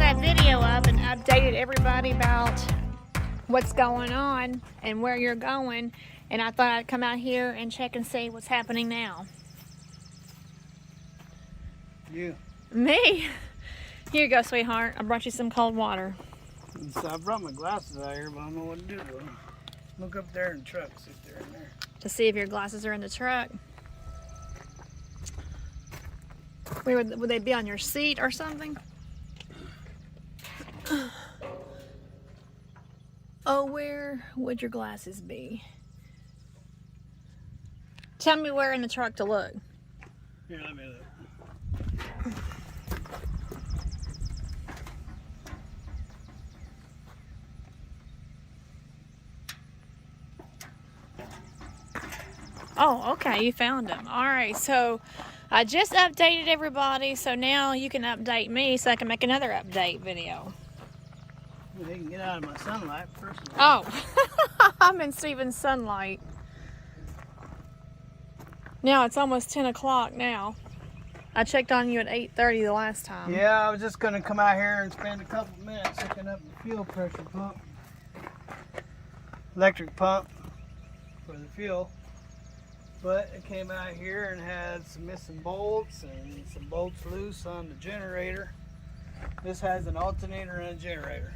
that video up and updated everybody about what's going on and where you're going, and I thought I'd come out here and check and see what's happening now. You? Me? Here you go, sweetheart. I brought you some cold water. So I brought my glasses out here, but I don't know what to do with them. Look up there in the truck, see if they're in there. To see if your glasses are in the truck. Where would they be, on your seat or something? Oh, where would your glasses be? Tell me where in the truck to look. Here, let me look. Oh, okay, you found them. All right, so I just updated everybody, so now you can update me so I can make another update video. Well, they can get out of my sunlight first of all. Oh, I'm in Steven's sunlight. Now it's almost 10 o'clock now. I checked on you at 8:30 the last time. Yeah, I was just going to come out here and spend a couple minutes hooking up the fuel pressure pump. Electric pump for the fuel. But it came out here and had some missing bolts and some bolts loose on the generator. This has an alternator and a generator,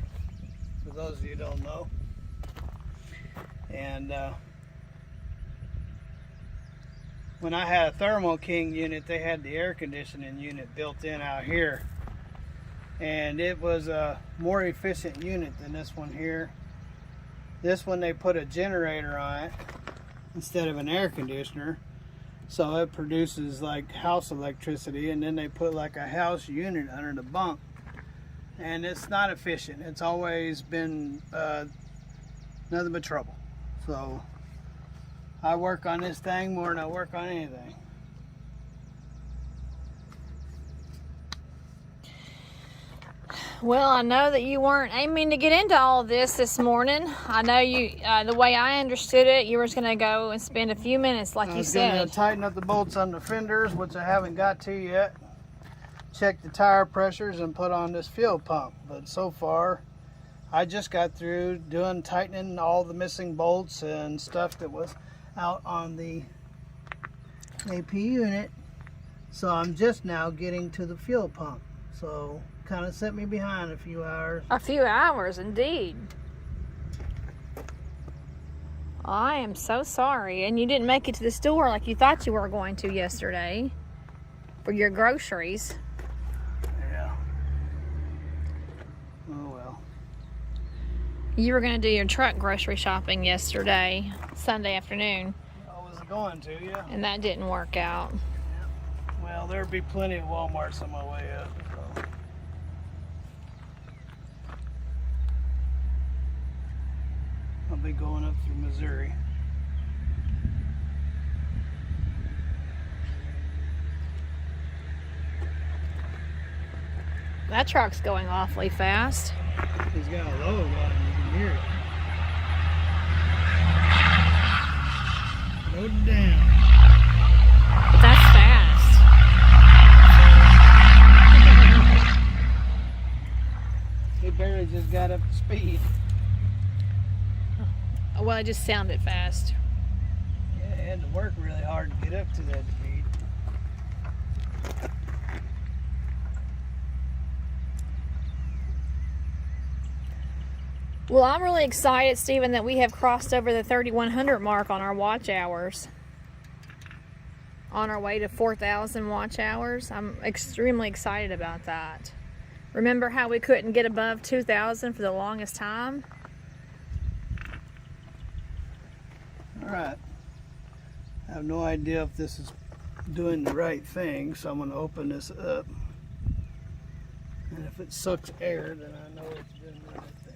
for those of you who don't know. And when I had a Thermo King unit, they had the air conditioning unit built in out here. And it was a more efficient unit than this one here. This one, they put a generator on it instead of an air conditioner, so it produces like house electricity, and then they put like a house unit under the bunk, and it's not efficient. It's always been nothing but trouble. So I work on this thing more than I work on anything. Well, I know that you weren't aiming to get into all this morning. I know you, the way I understood it, you were just going to go and spend a few minutes, like you said. I was going to tighten up the bolts on the fenders, which I haven't got to yet. Check the tire pressures and put on this fuel pump. But so far, I just got through tightening all the missing bolts and stuff that was out on the APU unit. So I'm just now getting to the fuel pump. So kind of set me behind a few hours. A few hours, indeed. I am so sorry. And you didn't make it to the store like you thought you were going to yesterday for your groceries. Yeah. Oh well. You were going to do your truck grocery shopping yesterday, Sunday afternoon. I was going to, yeah. And that didn't work out. Yeah. Well, there'll be plenty of Walmarts on my way up. So. I'll be going up through Missouri. That truck's going awfully fast. He's got a load on him, you can hear it. Load down. But that's fast. He barely just got up to speed. Well, it just sounded fast. Yeah, it had to work really hard to get up to that speed. Well, I'm really excited, Stephen, that we have crossed over the 3,100 mark on our watch hours. On our way to 4,000 watch hours. I'm extremely excited about that. Remember how we couldn't get above 2,000 for the longest time? Alright. I have no idea if this is doing the right thing, so I'm going to open this up. And if it sucks air, then I know it's doing the right thing.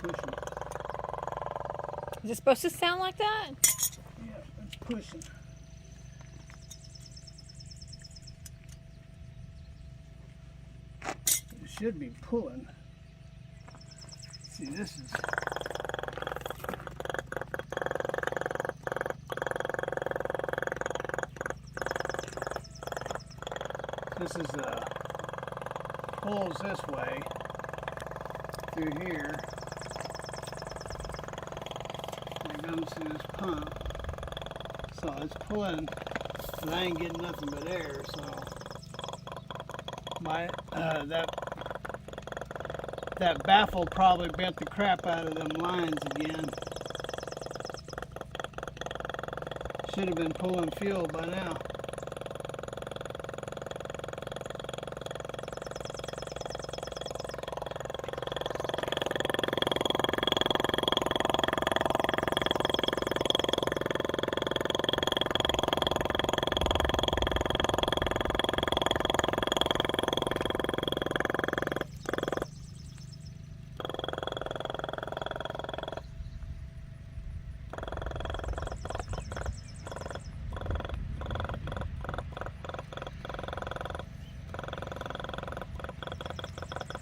pushing. Is it supposed to sound like that? Yeah, it's pushing. It should be pulling. See, this is... This is pulls this way through here. It comes to this pump. So it's pulling, but I ain't getting nothing but air. So my that baffle probably bent the crap out of them lines again. Should have been pulling fuel by now.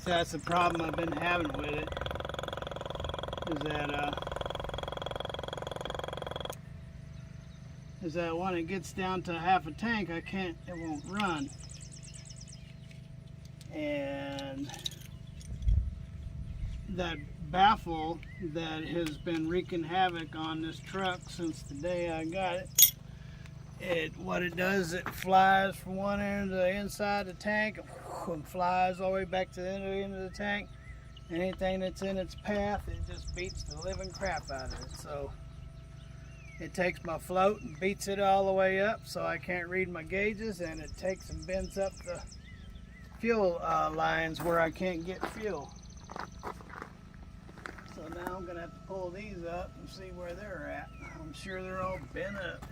That's the problem I've been having with it, is that when it gets down to half a tank, it won't run. And that baffle that has been wreaking havoc on this truck since the day I got it, what it does, it flies from one end to the inside of the tank and flies all the way back to the end of the tank. Anything that's in its path, it just beats the living crap out of it. So it takes my float and beats it all the way up so I can't read my gauges, and it takes and bends up the fuel lines where I can't get fuel. So now I'm gonna have to pull these up and see where they're at. I'm sure they're all bent up.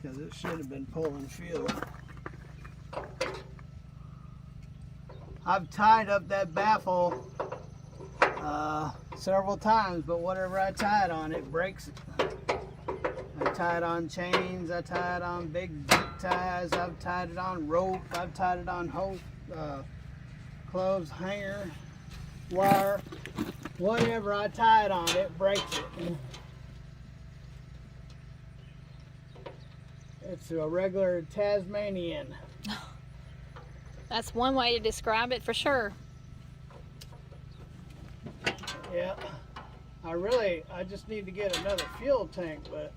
Because it should have been pulling fuel. I've tied up that baffle several times, but whatever I tie it on, it breaks it. I tie it on chains, I tie it on big ties, I've tied it on rope, I've tied it on hose, clothes hanger, wire, whatever I tie it on, it breaks it. It's a regular Tasmanian. That's one way to describe it for sure. Yeah. I just need to get another fuel tank, but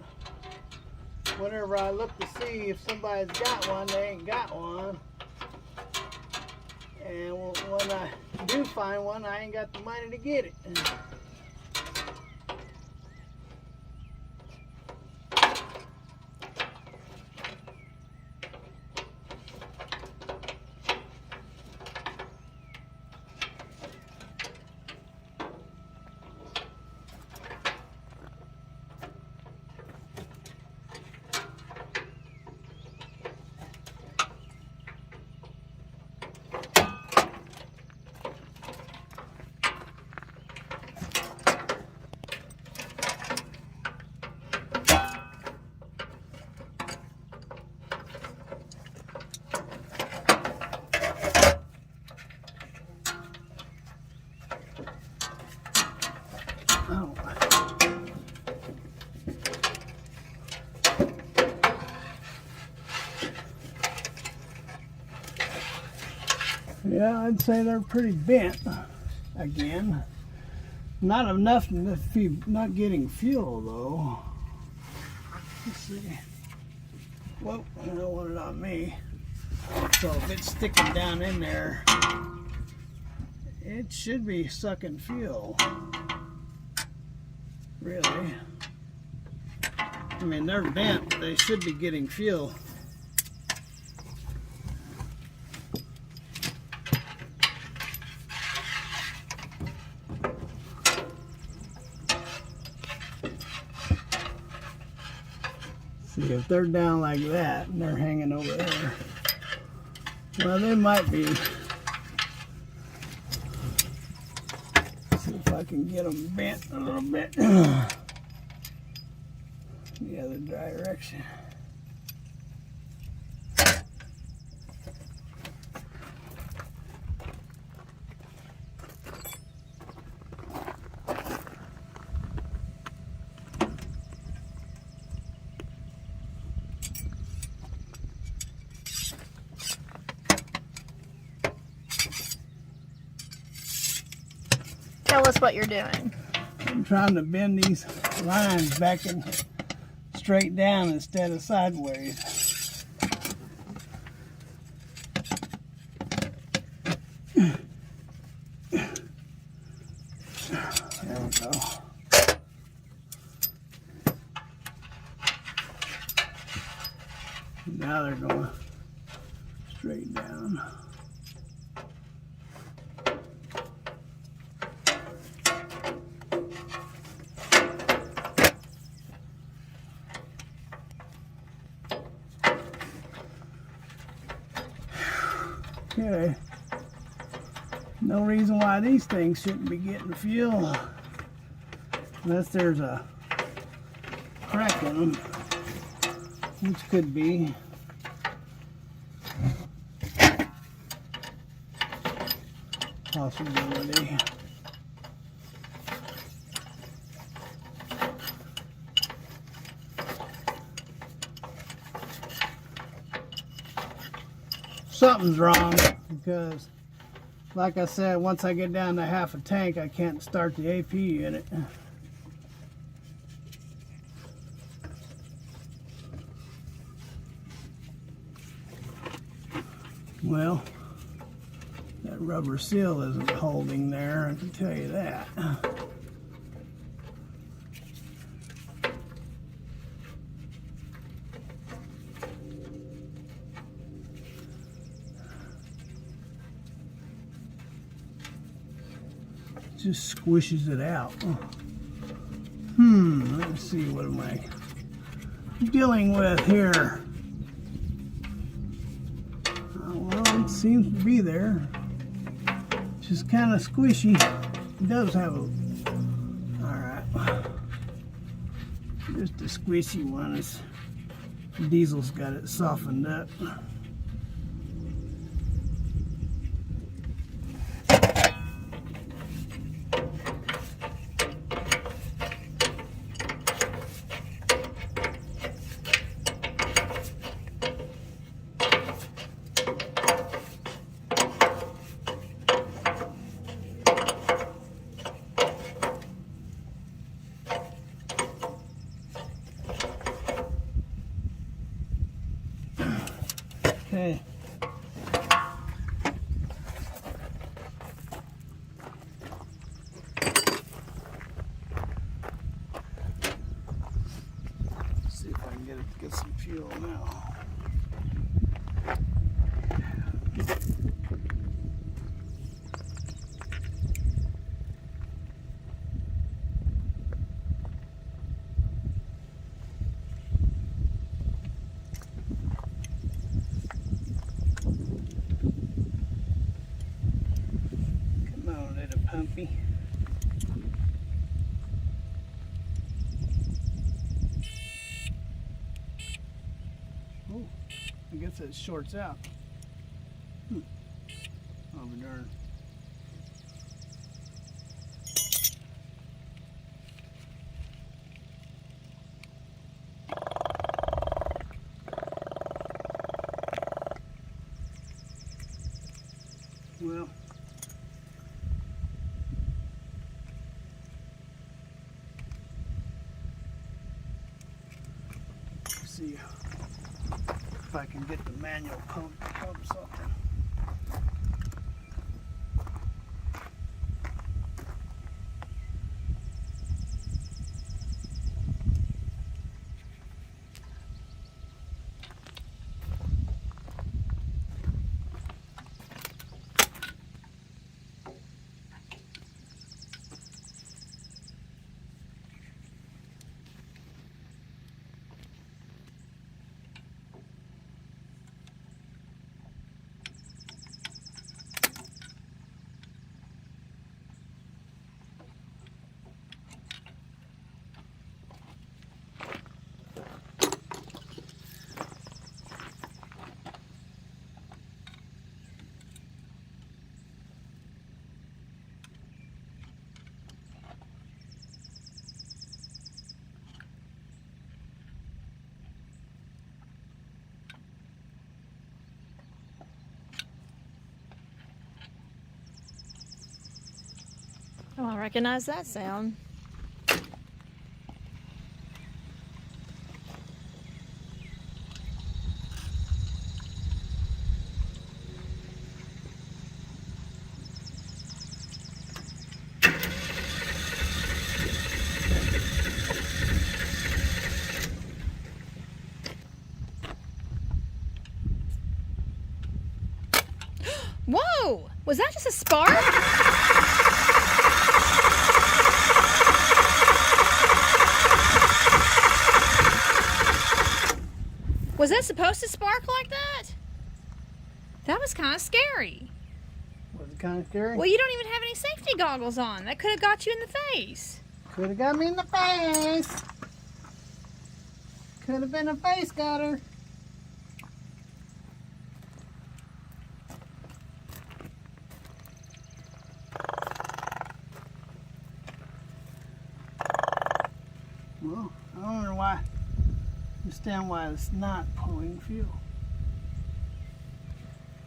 whenever I look to see if somebody's got one, they ain't got one. And when I do find one, I ain't got the money to get it. Yeah, I'd say they're pretty bent again. Not enough if you're not getting fuel though. Let's see. Whoa, I don't want it on me. So if it's sticking down in there, it should be sucking fuel. Really. I mean, they're bent, but they should be getting fuel. See, if they're down like that and they're hanging over there, well, they might be. See if I can get them bent a little bit the other direction. Tell us what you're doing. I'm trying to bend these lines back in straight down instead of sideways. There we go. Now they're going straight down. Okay, no reason why these things shouldn't be getting fuel unless there's a crack in them, which could be. Possibility. Something's wrong because, like I said, once I get down to half a tank, I can't start the APU unit. Well, that rubber seal isn't holding there, I can tell you that. Just squishes it out. Let's see, what am I dealing with here? Well, it seems to be there. Just kind of squishy. It does have a, alright, just a squishy one. It's, Diesel's got it softened up. Okay. See if I can get some fuel now. Pumpy. Oh, I guess it shorts out. Oh, darn. Well, see if I can get the manual pump to pump something. Oh, I recognize that sound. Whoa! Was that just a spark? Was that supposed to spark like that? That was kind of scary. Was it kind of scary? Well, you don't even have any safety goggles on. That could have got you in the face. Could have got me in the face. Could have been a face gutter. Well, I don't understand why it's not pulling fuel.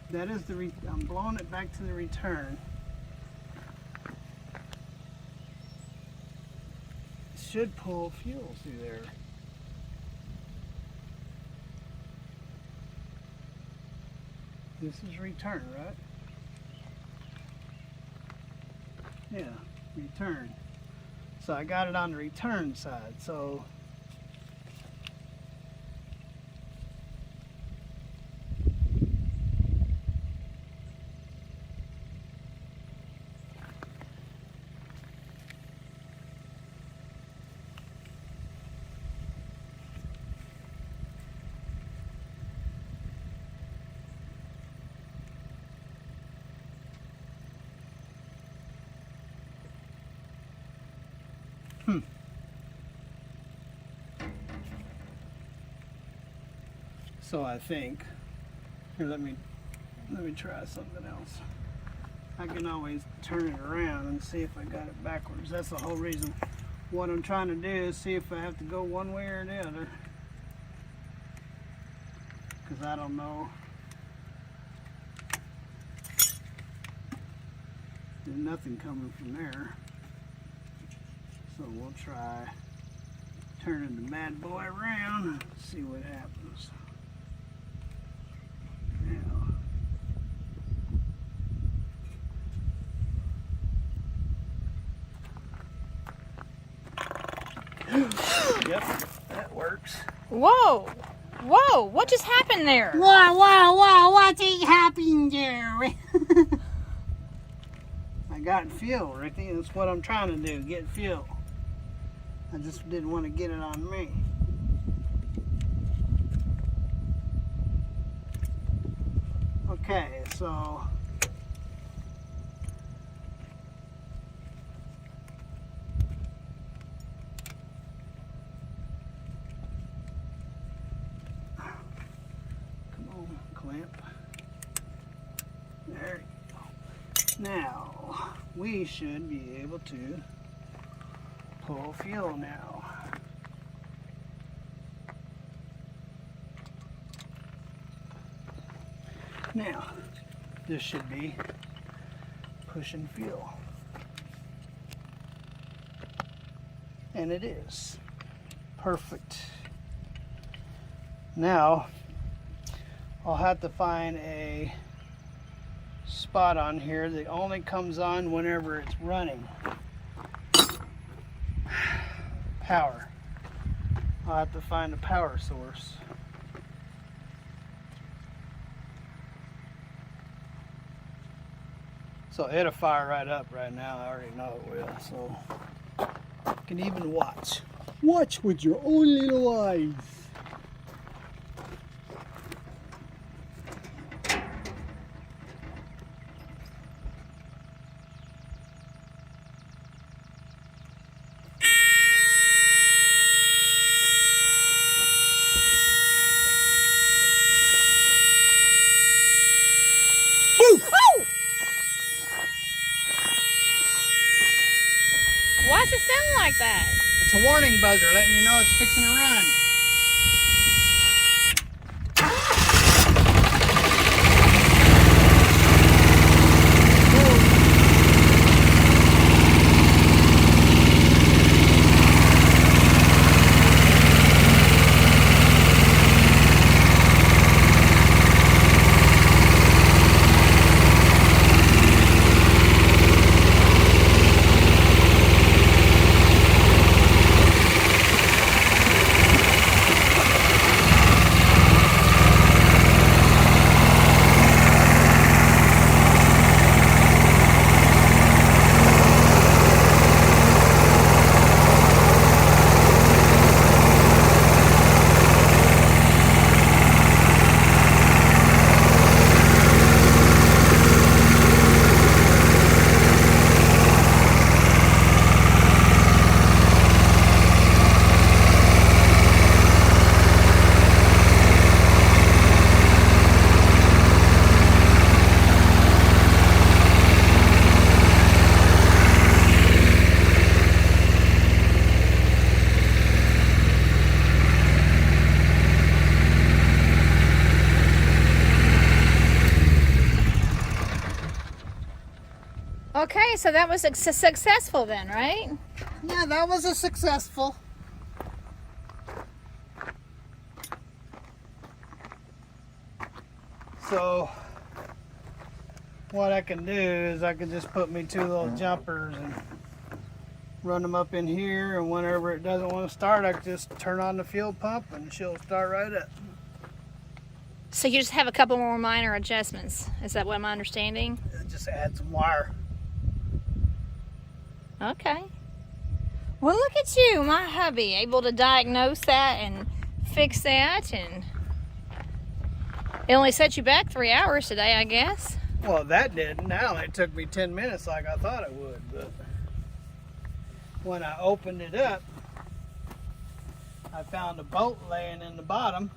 That is I'm blowing it back to the return. It should pull fuel through there. This is return, right? Yeah, return. So I got it on the return side, so So I think, here let me try something else. I can always turn it around and see if I got it backwards. That's the whole reason. What I'm trying to do is see if I have to go one way or the other. Because I don't know. There's nothing coming from there. So we'll try turning the bad boy around and see what happens. Yep, that works. Whoa! Whoa! What just happened there? Whoa, what's happening there? I got fuel, Ricky. That's what I'm trying to do, get fuel. I just didn't want to get it on me. Okay, so clamp. There you go. Now we should be able to pull fuel now. Now this should be pushing fuel. And it is. Perfect. Now I'll have to find a spot on here that only comes on whenever it's running. Power. I'll have to find a power source. So it'll fire right up right now. I already know it will. So you can even watch. Watch with your own little eyes. Why does it sound like that? It's a warning buzzer letting you know it's fixing to run. Okay, so that was successful then, right? Yeah, that was a successful. So what I can do is I can just put me 2 little jumpers and run them up in here, and whenever it doesn't want to start, I can just turn on the fuel pump and she'll start right up. So you just have a couple more minor adjustments. Is that what I'm understanding? Just add some wire. Okay. Well, look at you, my hubby, able to diagnose that and fix that, and it only set you back 3 hours today, I guess. Well, that didn't. That only took me 10 minutes like I thought it would, but when I opened it up, I found a bolt laying in the bottom,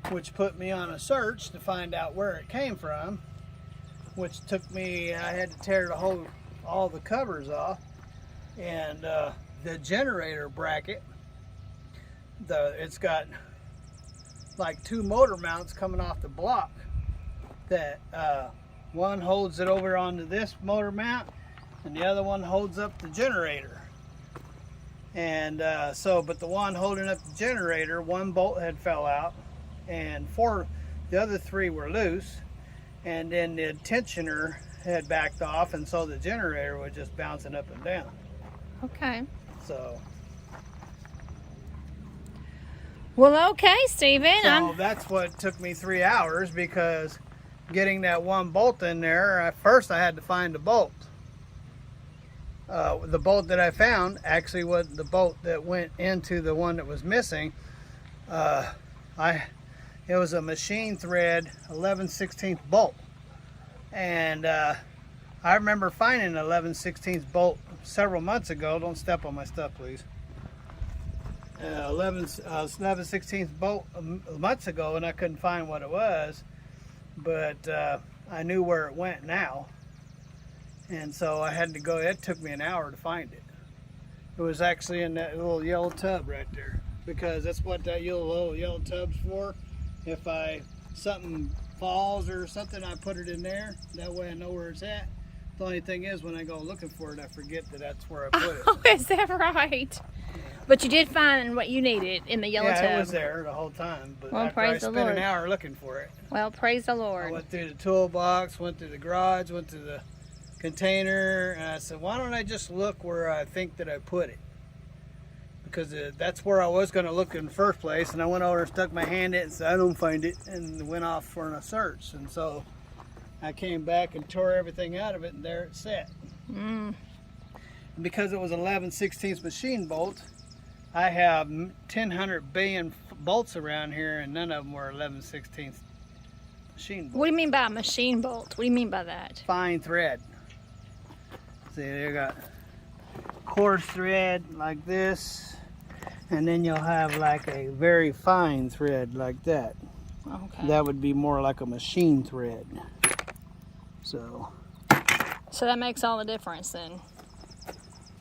which put me on a search to find out where it came from, which took me, I had to tear all the covers off, and the generator bracket, it's got like 2 motor mounts coming off the block that one holds it over onto this motor mount and the other one holds up the generator. And but the one holding up the generator, 1 bolt had fell out, and the other 3 were loose, and then the tensioner had backed off, and so the generator was just bouncing up and down. Okay. So. Well, okay, Stephen. So that's what took me 3 hours, because getting that 1 bolt in there, at first I had to find a bolt. The bolt that I found actually was the bolt that went into the one that was missing. It was a machine thread 11/16 bolt, and I remember finding an 11/16 bolt several months ago. Don't step on my stuff, please. 11/16 bolt months ago, and I couldn't find what it was, but I knew where it went now, and so I had to go. It took me an hour to find it. It was actually in that little yellow tub right there, because that's what that little yellow tub's for. If something falls or something, I put it in there. That way I know where it's at. The only thing is, when I go looking for it, I forget that that's where I put it. Oh, is that right? Yeah. But you did find what you needed in the yellow tub. Yeah, it was there the whole time. But well, after I spent an hour looking for it. Well, praise the Lord. I went through the toolbox, went through the garage, went through the container, and I said, why don't I just look where I think that I put it? Because that's where I was going to look in the first place, and I went over and stuck my hand in it and said, I don't find it, and went off for a search. And so I came back and tore everything out of it, and there it sat. And because it was 11/16 machine bolt, I have 1,000 billion bolts around here, and none of them were 11/16 machine bolts. What do you mean by a machine bolt? What do you mean by that? Fine thread. See, they got coarse thread like this, and then you'll have like a very fine thread like that. Okay. That would be more like a machine thread. So that makes all the difference then.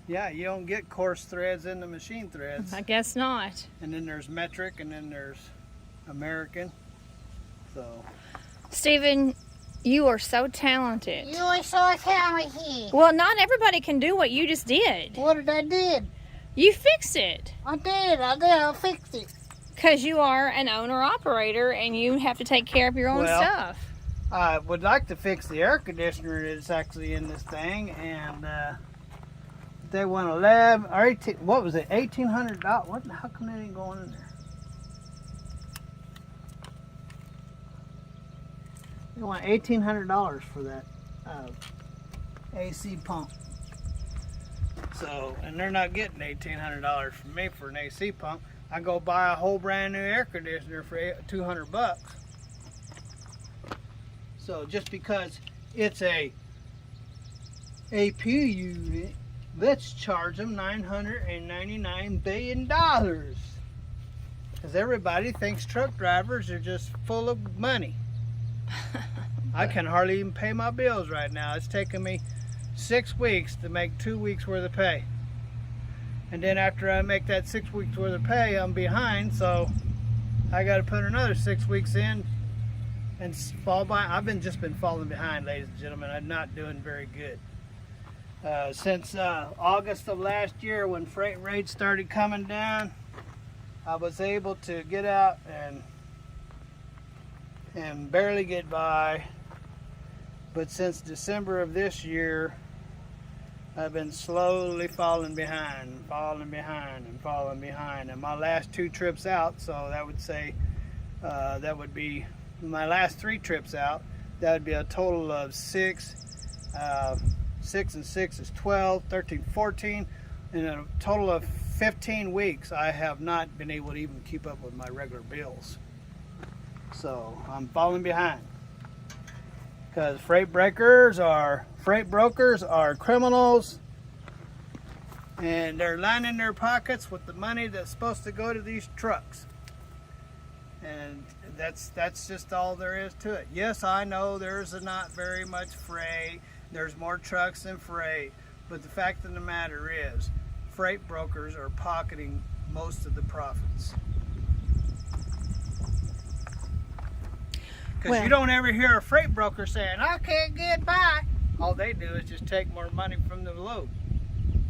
Yeah, you don't get coarse threads in the machine threads. I guess not. And then there's metric, and then there's American. So, Stephen, you are so talented. You are so talented. Well, not everybody can do what you just did. What did I did? You fixed it. I did. I fixed it. Because you are an owner-operator, and you have to take care of your own stuff. I would like to fix the air conditioner that's actually in this thing, and they want 11 or 18. What was it? $1,800. What? How come that ain't going in there? They want $1,800 for that AC pump. So, and they're not getting $1,800 from me for an AC pump. I go buy a whole brand new air conditioner for $200. So just because it's a APU unit, let's charge them $999 billion. Because everybody thinks truck drivers are just full of money. I can hardly even pay my bills right now. It's taken me 6 weeks to make 2 weeks worth of pay. And then after I make that 6 weeks worth of pay, I'm behind, so I got to put another 6 weeks in and fall by. I've just been falling behind, ladies and gentlemen. I'm not doing very good. Since August of last year, when freight rates started coming down, I was able to get out and barely get by. But since December of this year, I've been slowly falling behind. And my last 2 trips out, so that would say, that would be my last 3 trips out, that would be a total of 6. 6 and 6 is 12, 13, 14. In a total of 15 weeks, I have not been able to even keep up with my regular bills. So I'm falling behind. Because freight brokers are criminals, and they're lining their pockets with the money that's supposed to go to these trucks. And that's just all there is to it. Yes, I know there's not very much freight. There's more trucks than freight. But the fact of the matter is, freight brokers are pocketing most of the profits. Because you don't ever hear a freight broker saying, I can't get by. All they do is just take more money from the load.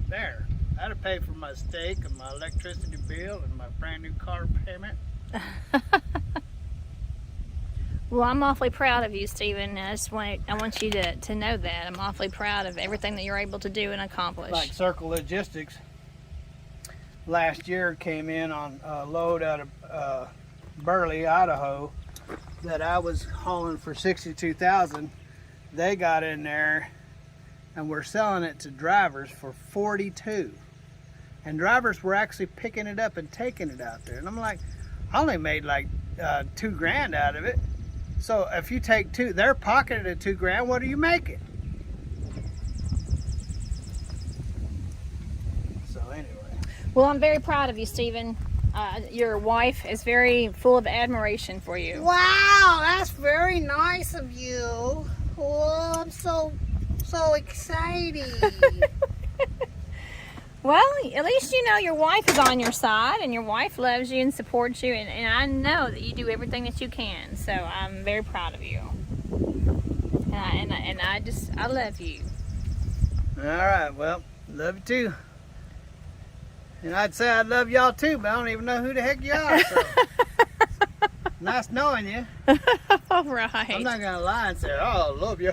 There. I had to pay for my steak and my electricity bill and my brand new car payment. Well, I'm awfully proud of you, Stephen. I want you to know that. I'm awfully proud of everything that you're able to do and accomplish. Like Circle Logistics last year came in on a load out of Burley, Idaho, that I was hauling for $62,000. They got in there and were selling it to drivers for $42,000. And drivers were actually picking it up and taking it out there. And I'm like, I only made like $2,000 out of it. So if you take they're pocketed at $2,000. What are you making? So anyway. Well, I'm very proud of you, Stephen. Your wife is very full of admiration for you. Wow, that's very nice of you. Oh, I'm so excited. Well, at least you know your wife is on your side, and your wife loves you and supports you, and I know that you do everything that you can. So I'm very proud of you, and I love you. All right, well, love you too. And I'd say I love y'all too, but I don't even know who the heck you are. So. Nice knowing you. All right. I'm not gonna lie and say, "Oh, I love you,"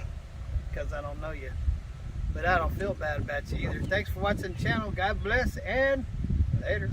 because I don't know you. But I don't feel bad about you either. Thanks for watching the channel. God bless, and later.